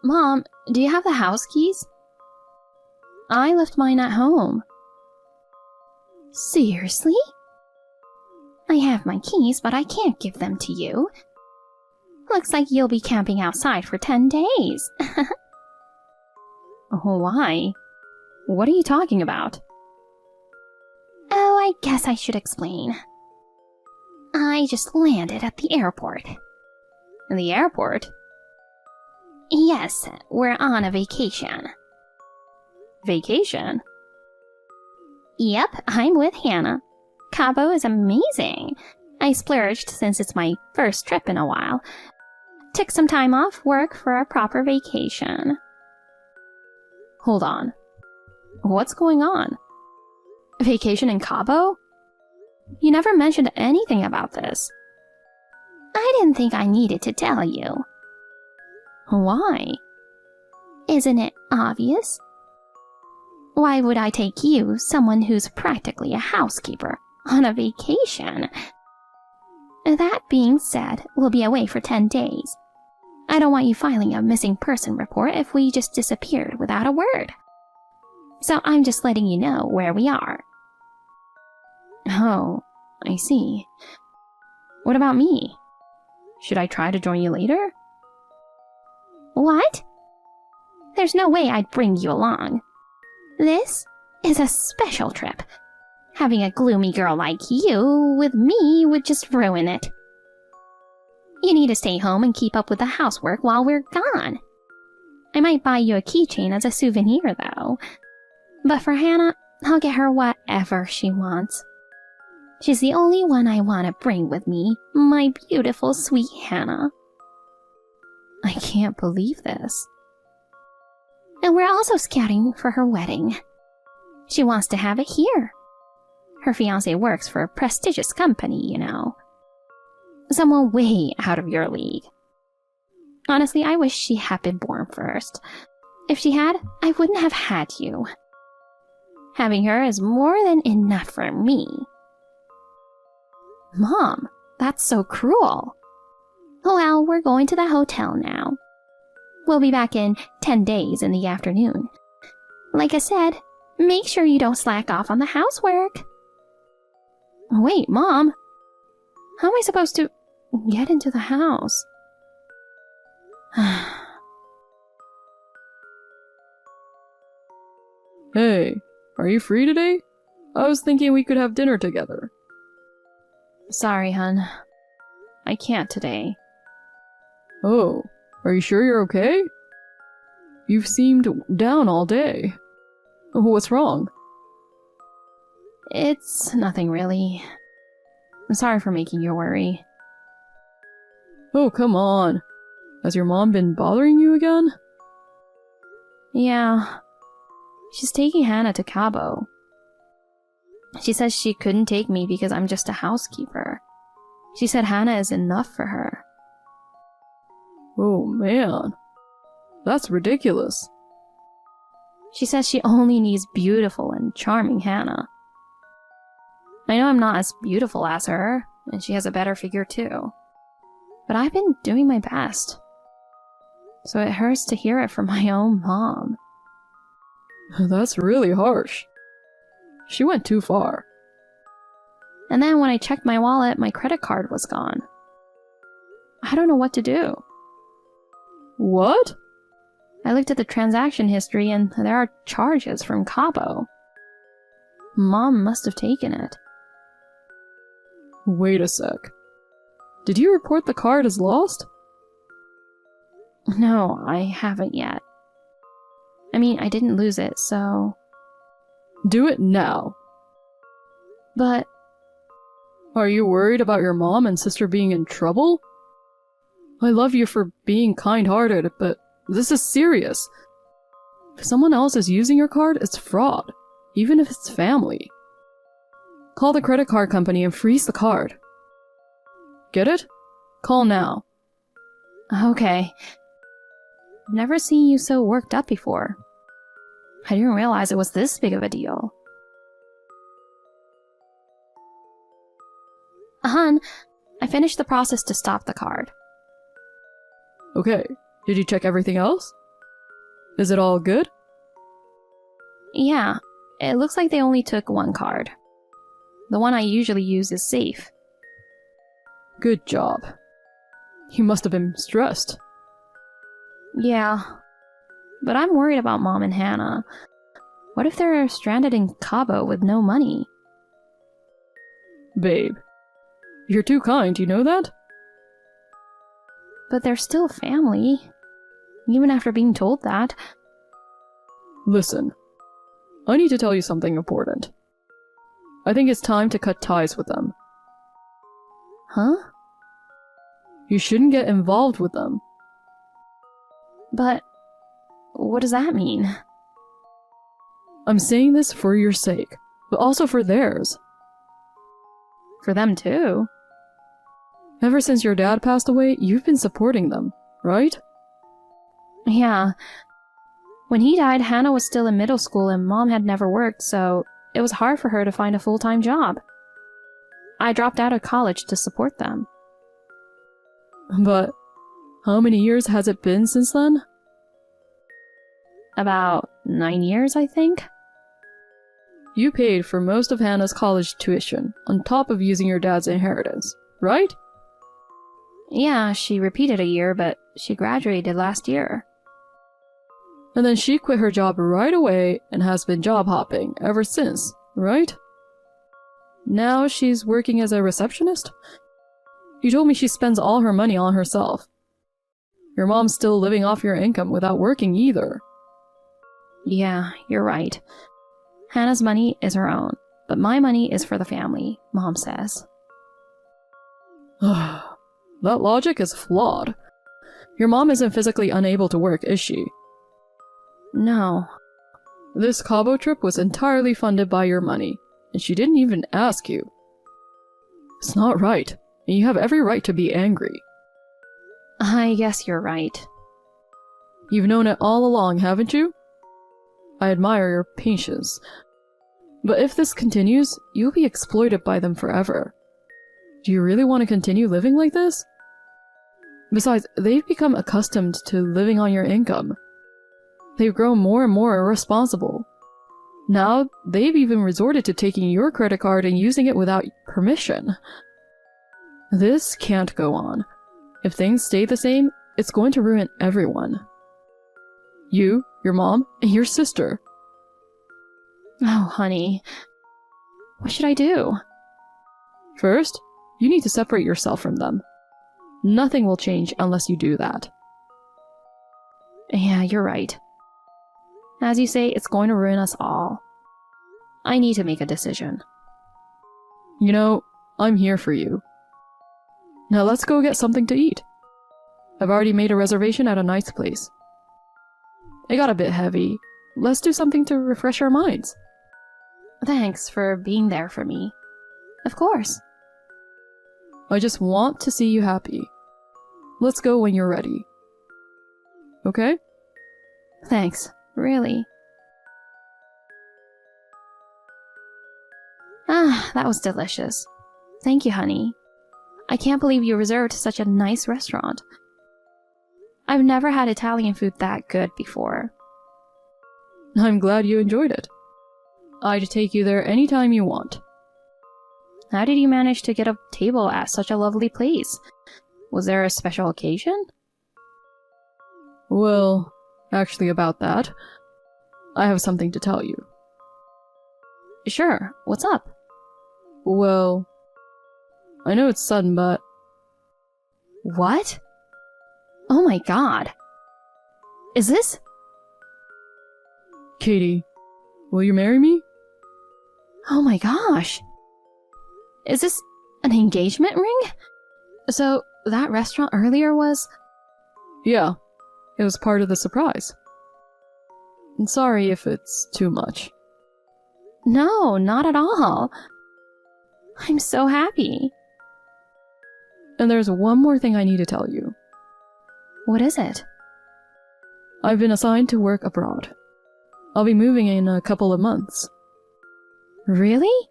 Mom, do you have the house keys? I left mine at home. Seriously? I have my keys, but I can't give them to you. Looks like you'll be camping outside for 10 days. Why? What are you talking about? Oh, I guess I should explain. I just landed at the airport. The airport? Yes, we're on a vacation. Vacation? Yep, I'm with Hannah. Cabo is amazing. I splurged since it's my first trip in a while. Took some time off work for a proper vacation. Hold on. What's going on? Vacation in Cabo? You never mentioned anything about this. I didn't think I needed to tell you. Why? Isn't it obvious? Why would I take you, someone who's practically a housekeeper, on a vacation? That being said, we'll be away for 10 days. I don't want you filing a missing person report if we just disappeared without a word. So I'm just letting you know where we are. Oh, I see. What about me? Should I try to join you later? What? There's no way I'd bring you along. This is a special trip. Having a gloomy girl like you with me would just ruin it. You need to stay home and keep up with the housework while we're gone. I might buy you a keychain as a souvenir, though. But for Hannah, I'll get her whatever she wants. She's the only one I want to bring with me, my beautiful, sweet Hannah. I can't believe this. And we're also scouting for her wedding. She wants to have it here. Her fiancé works for a prestigious company, you know. Someone way out of your league. Honestly, I wish she had been born first. If she had, I wouldn't have had you. Having her is more than enough for me. Mom, that's so cruel. Well, we're going to the hotel now. We'll be back in 10 days in the afternoon. Like I said, make sure you don't slack off on the housework. Wait, Mom. How am I supposed to get into the house? Hey, are you free today? I was thinking we could have dinner together. Sorry, hun. I can't today. Oh, are you sure you're okay? You've seemed down all day. What's wrong? It's nothing really. I'm sorry for making you worry. Oh, come on. Has your mom been bothering you again? Yeah. She's taking Hannah to Cabo. She says she couldn't take me because I'm just a housekeeper. She said Hannah is enough for her. Oh, man. That's ridiculous. She says she only needs beautiful and charming Hannah. I know I'm not as beautiful as her, and she has a better figure too. But I've been doing my best. So it hurts to hear it from my own mom. That's really harsh. She went too far. And then when I checked my wallet, my credit card was gone. I don't know what to do. What? I looked at the transaction history and there are charges from Cabo. Mom must have taken it. Wait a sec. Did you report the card as lost? No, I haven't yet. I mean, I didn't lose it, so... Do it now. But... Are you worried about your mom and sister being in trouble? I love you for being kind-hearted, but this is serious. If someone else is using your card, it's fraud, even if it's family. Call the credit card company and freeze the card. Get it? Call now. Okay. I've never seen you so worked up before. I didn't realize it was this big of a deal. Hun, I finished the process to stop the card. Okay, did you check everything else? Is it all good? Yeah, it looks like they only took one card. The one I usually use is safe. Good job. You must have been stressed. Yeah, but I'm worried about Mom and Hannah. What if they're stranded in Cabo with no money? Babe, you're too kind, you know that? But they're still family, even after being told that. Listen, I need to tell you something important. I think it's time to cut ties with them. Huh? You shouldn't get involved with them. But what does that mean? I'm saying this for your sake, but also for theirs. For them too. Ever since your dad passed away, you've been supporting them, right? Yeah. When he died, Hannah was still in middle school and Mom had never worked, so it was hard for her to find a full-time job. I dropped out of college to support them. But how many years has it been since then? About 9 years, I think. You paid for most of Hannah's college tuition, on top of using your dad's inheritance, right? Yeah, she repeated a year, but she graduated last year. And then she quit her job right away and has been job hopping ever since, right? Now she's working as a receptionist? You told me she spends all her money on herself. Your mom's still living off your income without working either. Yeah, you're right. Hannah's money is her own, but my money is for the family, Mom says. That logic is flawed. Your mom isn't physically unable to work, is she? No. This Cabo trip was entirely funded by your money, and she didn't even ask you. It's not right, and you have every right to be angry. I guess you're right. You've known it all along, haven't you? I admire your patience. But if this continues, you'll be exploited by them forever. Do you really want to continue living like this? Besides, they've become accustomed to living on your income. They've grown more and more irresponsible. Now, they've even resorted to taking your credit card and using it without permission. This can't go on. If things stay the same, it's going to ruin everyone. You, your mom, and your sister. Oh, honey. What should I do? First, you need to separate yourself from them. Nothing will change unless you do that. Yeah, you're right. As you say, it's going to ruin us all. I need to make a decision. You know, I'm here for you. Now let's go get something to eat. I've already made a reservation at a nice place. It got a bit heavy. Let's do something to refresh our minds. Thanks for being there for me. Of course. I just want to see you happy. Let's go when you're ready. Okay? Thanks, really. Ah, that was delicious. Thank you, honey. I can't believe you reserved such a nice restaurant. I've never had Italian food that good before. I'm glad you enjoyed it. I'd take you there anytime you want. How did you manage to get a table at such a lovely place? Was there a special occasion? Well, actually about that, I have something to tell you. Sure, what's up? Well, I know it's sudden, but... What? Oh my god. Is this... Katie, will you marry me? Oh my gosh. Is this an engagement ring? So, that restaurant earlier was... Yeah, it was part of the surprise. I'm sorry if it's too much. No, not at all. I'm so happy. And there's one more thing I need to tell you. What is it? I've been assigned to work abroad. I'll be moving in a couple of months. Really?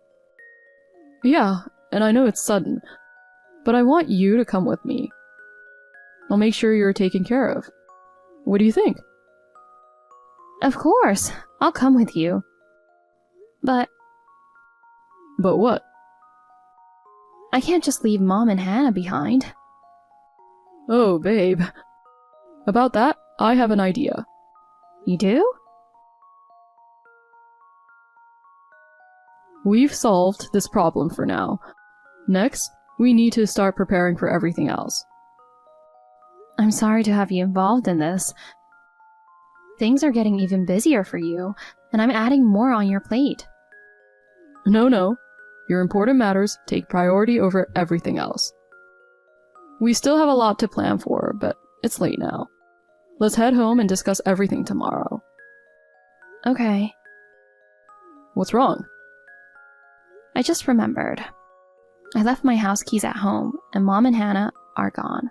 Yeah, and I know it's sudden, but I want you to come with me. I'll make sure you're taken care of. What do you think? Of course, I'll come with you. But what? I can't just leave Mom and Hannah behind. Oh, babe. About that, I have an idea. You do? We've solved this problem for now. Next, we need to start preparing for everything else. I'm sorry to have you involved in this. Things are getting even busier for you, and I'm adding more on your plate. No. Your important matters take priority over everything else. We still have a lot to plan for, but it's late now. Let's head home and discuss everything tomorrow. Okay. What's wrong? I just remembered. I left my house keys at home, and Mom and Hannah are gone.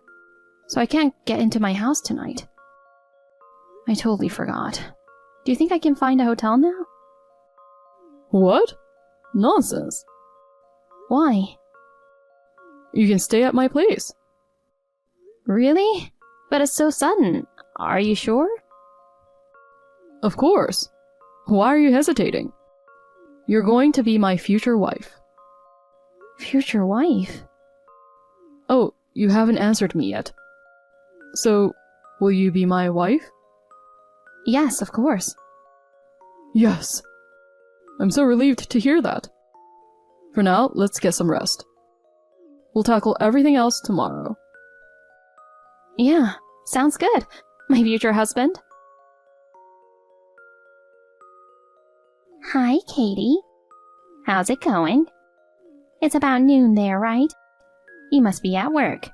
So I can't get into my house tonight. I totally forgot. Do you think I can find a hotel now? What? Nonsense. Why? You can stay at my place. Really? But it's so sudden. Are you sure? Of course. Why are you hesitating? You're going to be my future wife. Future wife? Oh, you haven't answered me yet. So, will you be my wife? Yes, of course. Yes. I'm so relieved to hear that. For now, let's get some rest. We'll tackle everything else tomorrow. Yeah, sounds good. My future husband. Hi, Katie. How's it going? It's about noon there, right? You must be at work.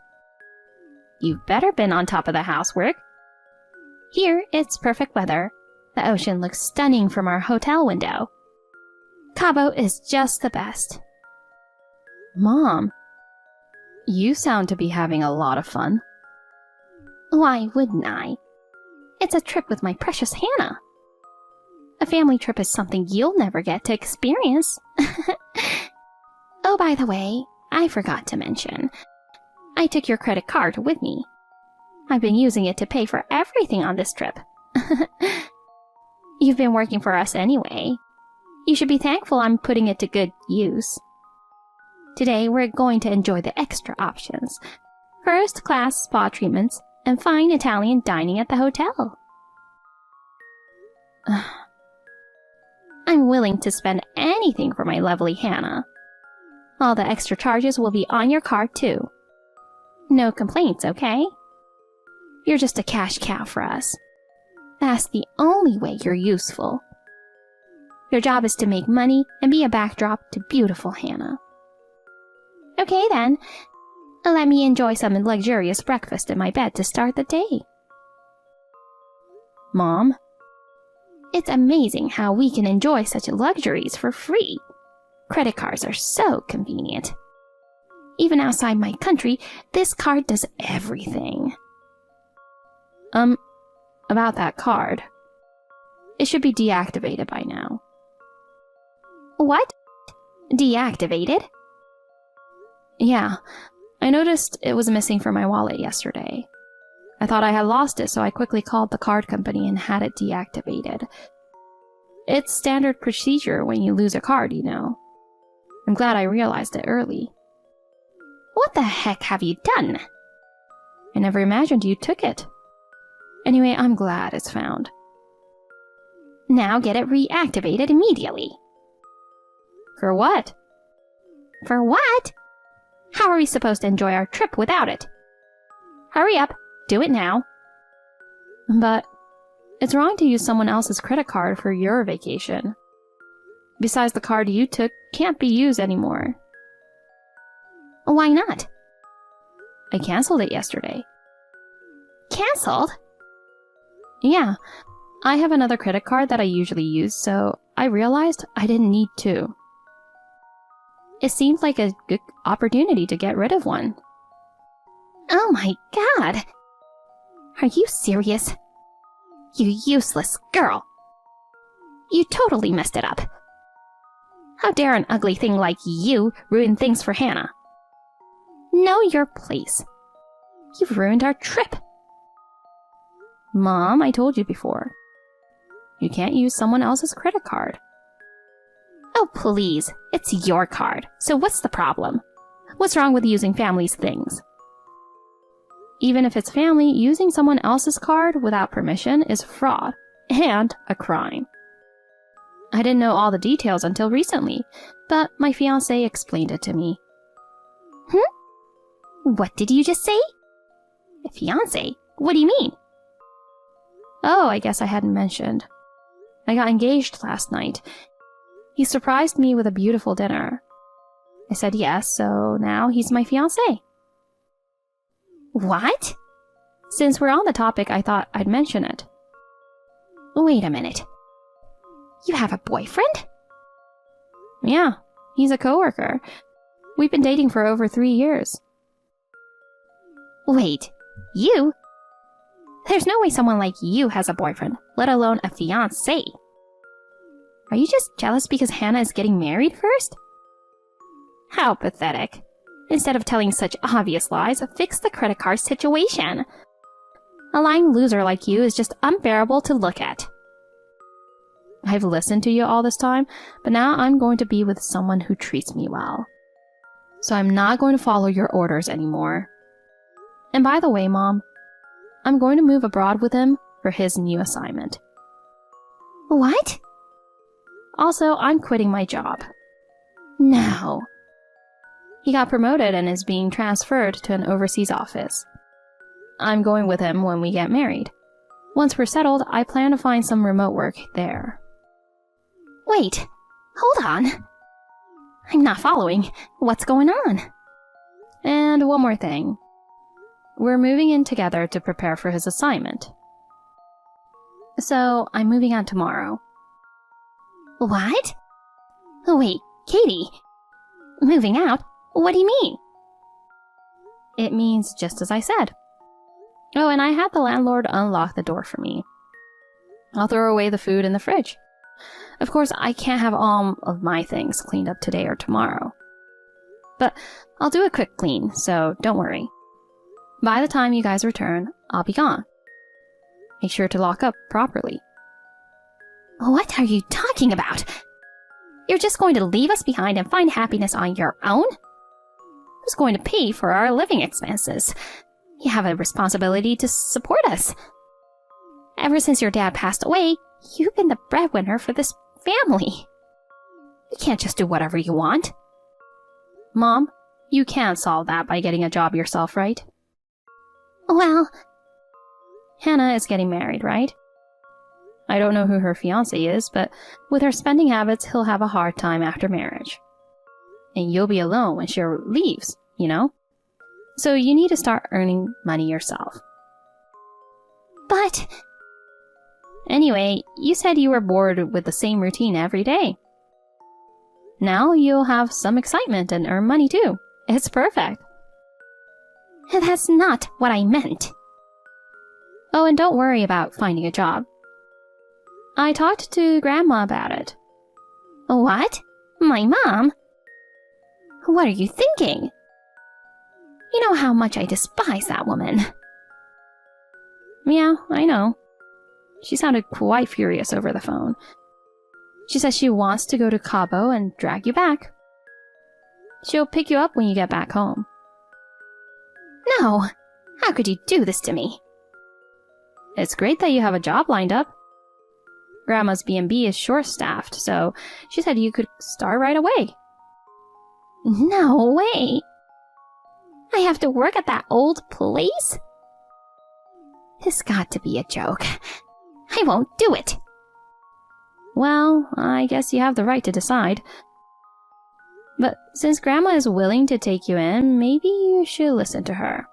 You've better been on top of the housework. Here, it's perfect weather. The ocean looks stunning from our hotel window. Cabo is just the best. Mom, you sound to be having a lot of fun. Why wouldn't I? It's a trip with my precious Hannah. A family trip is something you'll never get to experience. Oh, by the way, I forgot to mention. I took your credit card with me. I've been using it to pay for everything on this trip. You've been working for us anyway. You should be thankful I'm putting it to good use. Today, we're going to enjoy the extra options. First-class spa treatments and fine Italian dining at the hotel. I'm willing to spend anything for my lovely Hannah. All the extra charges will be on your card, too. No complaints, okay? You're just a cash cow for us. That's the only way you're useful. Your job is to make money and be a backdrop to beautiful Hannah. Okay then, let me enjoy some luxurious breakfast in my bed to start the day. Mom, it's amazing how we can enjoy such luxuries for free. Credit cards are so convenient. Even outside my country, this card does everything. About that card. It should be deactivated by now. What? Deactivated? Yeah, I noticed it was missing from my wallet yesterday. I thought I had lost it, so I quickly called the card company and had it deactivated. It's standard procedure when you lose a card, you know. I'm glad I realized it early. What the heck have you done? I never imagined you took it. Anyway, I'm glad it's found. Now get it reactivated immediately. For what? For what? How are we supposed to enjoy our trip without it? Hurry up, do it now. But it's wrong to use someone else's credit card for your vacation. Besides, the card you took can't be used anymore. Why not? I canceled it yesterday. Canceled? Yeah, I have another credit card that I usually use, so I realized I didn't need to. It seemed like a good opportunity to get rid of one. Oh my god! Are you serious? You useless girl! You totally messed it up. How dare an ugly thing like you ruin things for Hannah? Know your place. You've ruined our trip. Mom, I told you before. You can't use someone else's credit card. Oh, please. It's your card. So what's the problem? What's wrong with using family's things? Even if it's family, using someone else's card without permission is fraud and a crime. I didn't know all the details until recently, but my fiancé explained it to me. What did you just say? Fiancé? What do you mean? Oh, I guess I hadn't mentioned. I got engaged last night. He surprised me with a beautiful dinner. I said yes, so now he's my fiancé. What? Since we're on the topic, I thought I'd mention it. Wait a minute. You have a boyfriend? Yeah, he's a coworker. We've been dating for over 3 years. Wait, you? There's no way someone like you has a boyfriend, let alone a fiancé. Are you just jealous because Hannah is getting married first? How pathetic. Instead of telling such obvious lies, fix the credit card situation. A lying loser like you is just unbearable to look at. I've listened to you all this time, but now I'm going to be with someone who treats me well. So I'm not going to follow your orders anymore. And by the way, Mom, I'm going to move abroad with him for his new assignment. What? Also, I'm quitting my job. No. He got promoted and is being transferred to an overseas office. I'm going with him when we get married. Once we're settled, I plan to find some remote work there. Wait, hold on. I'm not following. What's going on? And one more thing. We're moving in together to prepare for his assignment. So, I'm moving out tomorrow. What? Oh, wait, Katie. Moving out? What do you mean? It means just as I said. Oh, and I had the landlord unlock the door for me. I'll throw away the food in the fridge. Of course, I can't have all of my things cleaned up today or tomorrow. But I'll do a quick clean, so don't worry. By the time you guys return, I'll be gone. Make sure to lock up properly. What are you talking about? You're just going to leave us behind and find happiness on your own? Who's going to pay for our living expenses? You have a responsibility to support us. Ever since your dad passed away, you've been the breadwinner for this family. You can't just do whatever you want. Mom, you can't solve that by getting a job yourself, right? Well, Hannah is getting married, right? I don't know who her fiancé is, but with her spending habits, he'll have a hard time after marriage. And you'll be alone when she leaves, you know? So you need to start earning money yourself. But... Anyway, you said you were bored with the same routine every day. Now you'll have some excitement and earn money too. It's perfect. That's not what I meant. Oh, and don't worry about finding a job. I talked to Grandma about it. What? My mom? What are you thinking? You know how much I despise that woman. Yeah, I know. She sounded quite furious over the phone. She says she wants to go to Cabo and drag you back. She'll pick you up when you get back home. No! How could you do this to me? It's great that you have a job lined up. Grandma's B&B is short-staffed, so she said you could start right away. No way! I have to work at that old place? This got to be a joke. I won't do it. Well, I guess you have the right to decide. But since Grandma is willing to take you in, maybe you should listen to her.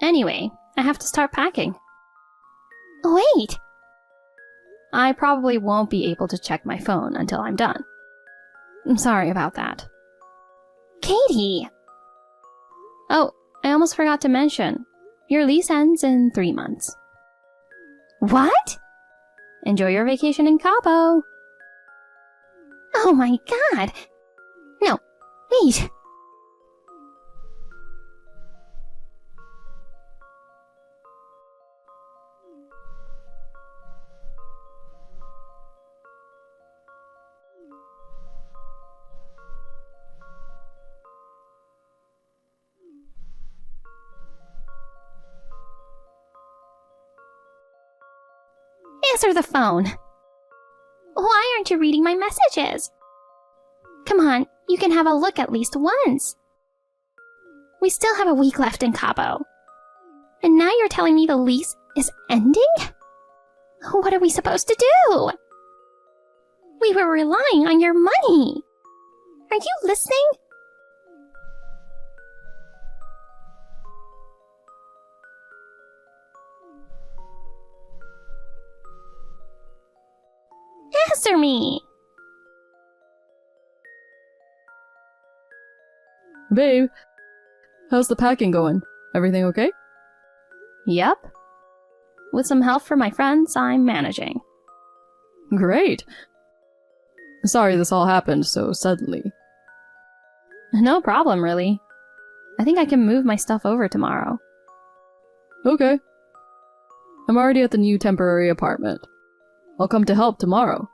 Anyway, I have to start packing. Wait! I probably won't be able to check my phone until I'm done. I'm sorry about that. Katie! Oh, I almost forgot to mention. Your lease ends in 3 months. What? Enjoy your vacation in Cabo. Oh my god! No, wait! Answer the phone. Why aren't you reading my messages? Come on, you can have a look at least once. We still have a week left in Cabo. And now you're telling me the lease is ending? What are we supposed to do? We were relying on your money. Are you listening? Answer me! Babe, how's the packing going? Everything okay? Yep. With some help from my friends, I'm managing. Great. Sorry this all happened so suddenly. No problem, really. I think I can move my stuff over tomorrow. Okay. I'm already at the new temporary apartment. I'll come to help tomorrow.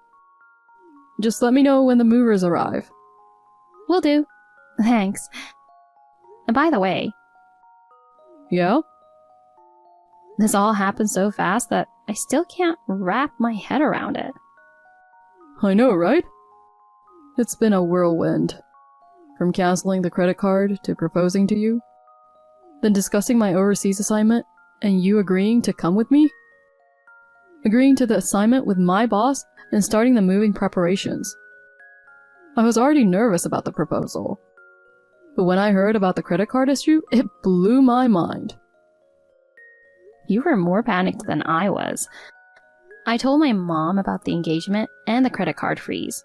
Just let me know when the movers arrive. Will do. Thanks. And by the way... Yeah? This all happened so fast that I still can't wrap my head around it. I know, right? It's been a whirlwind. From canceling the credit card to proposing to you, then discussing my overseas assignment, and you agreeing to come with me? Agreeing to the assignment with my boss and starting the moving preparations. I was already nervous about the proposal. But when I heard about the credit card issue, it blew my mind. You were more panicked than I was. I told my mom about the engagement and the credit card freeze.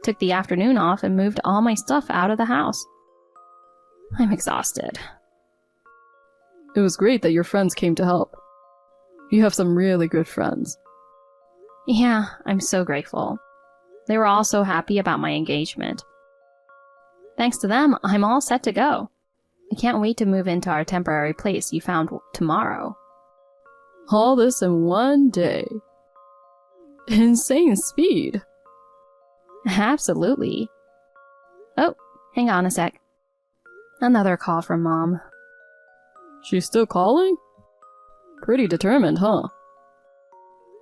Took the afternoon off and moved all my stuff out of the house. I'm exhausted. It was great that your friends came to help. You have some really good friends. Yeah, I'm so grateful. They were all so happy about my engagement. Thanks to them, I'm all set to go. I can't wait to move into our temporary place you found tomorrow. All this in one day. Insane speed. Absolutely. Oh, hang on a sec. Another call from Mom. She's still calling? Pretty determined, huh?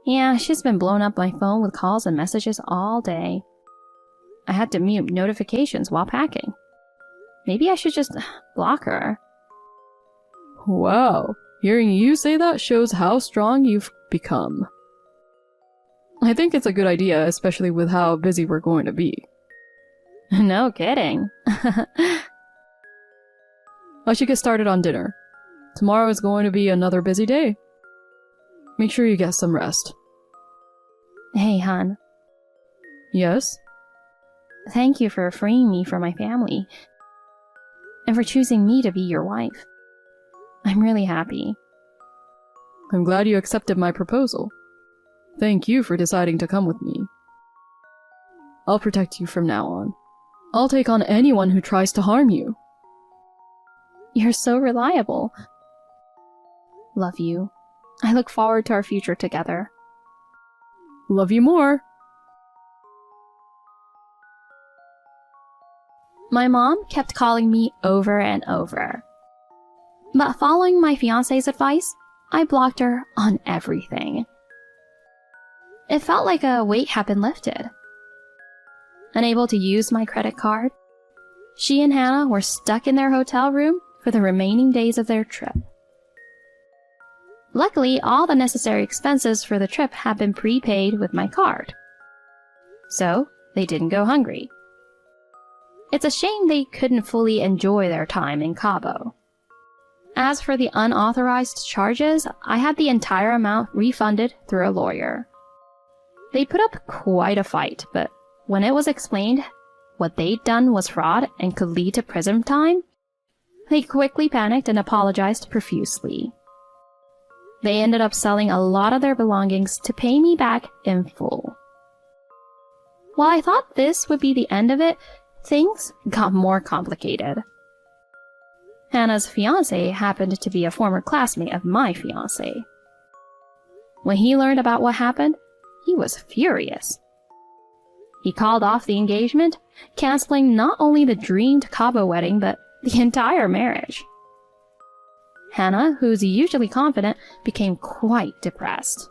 Yeah, she's been blowing up my phone with calls and messages all day. I had to mute notifications while packing. Maybe I should just block her. Wow, hearing you say that shows how strong you've become. I think it's a good idea, especially with how busy we're going to be. No kidding. I should get started on dinner. Tomorrow is going to be another busy day. Make sure you get some rest. Hey, hon. Yes? Thank you for freeing me from my family. And for choosing me to be your wife. I'm really happy. I'm glad you accepted my proposal. Thank you for deciding to come with me. I'll protect you from now on. I'll take on anyone who tries to harm you. You're so reliable. Love you. I look forward to our future together. Love you more. My mom kept calling me over and over. But following my fiancé's advice, I blocked her on everything. It felt like a weight had been lifted. Unable to use my credit card, she and Hannah were stuck in their hotel room for the remaining days of their trip. Luckily, all the necessary expenses for the trip had been prepaid with my card. So, they didn't go hungry. It's a shame they couldn't fully enjoy their time in Cabo. As for the unauthorized charges, I had the entire amount refunded through a lawyer. They put up quite a fight, but when it was explained what they'd done was fraud and could lead to prison time, they quickly panicked and apologized profusely. They ended up selling a lot of their belongings to pay me back in full. While I thought this would be the end of it, things got more complicated. Hannah's fiancé happened to be a former classmate of my fiancé. When he learned about what happened, he was furious. He called off the engagement, canceling not only the dreamed Cabo wedding, but the entire marriage. Hannah, who's usually confident, became quite depressed.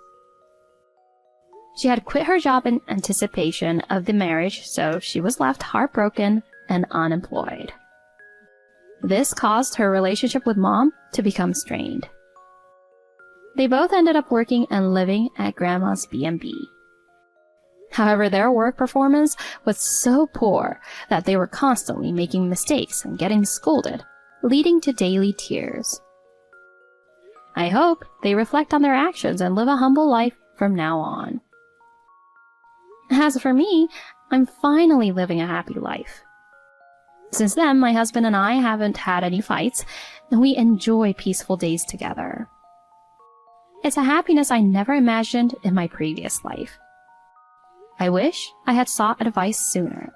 She had quit her job in anticipation of the marriage, so she was left heartbroken and unemployed. This caused her relationship with Mom to become strained. They both ended up working and living at Grandma's B&B. However, their work performance was so poor that they were constantly making mistakes and getting scolded, leading to daily tears. I hope they reflect on their actions and live a humble life from now on. As for me, I'm finally living a happy life. Since then, my husband and I haven't had any fights, and we enjoy peaceful days together. It's a happiness I never imagined in my previous life. I wish I had sought advice sooner.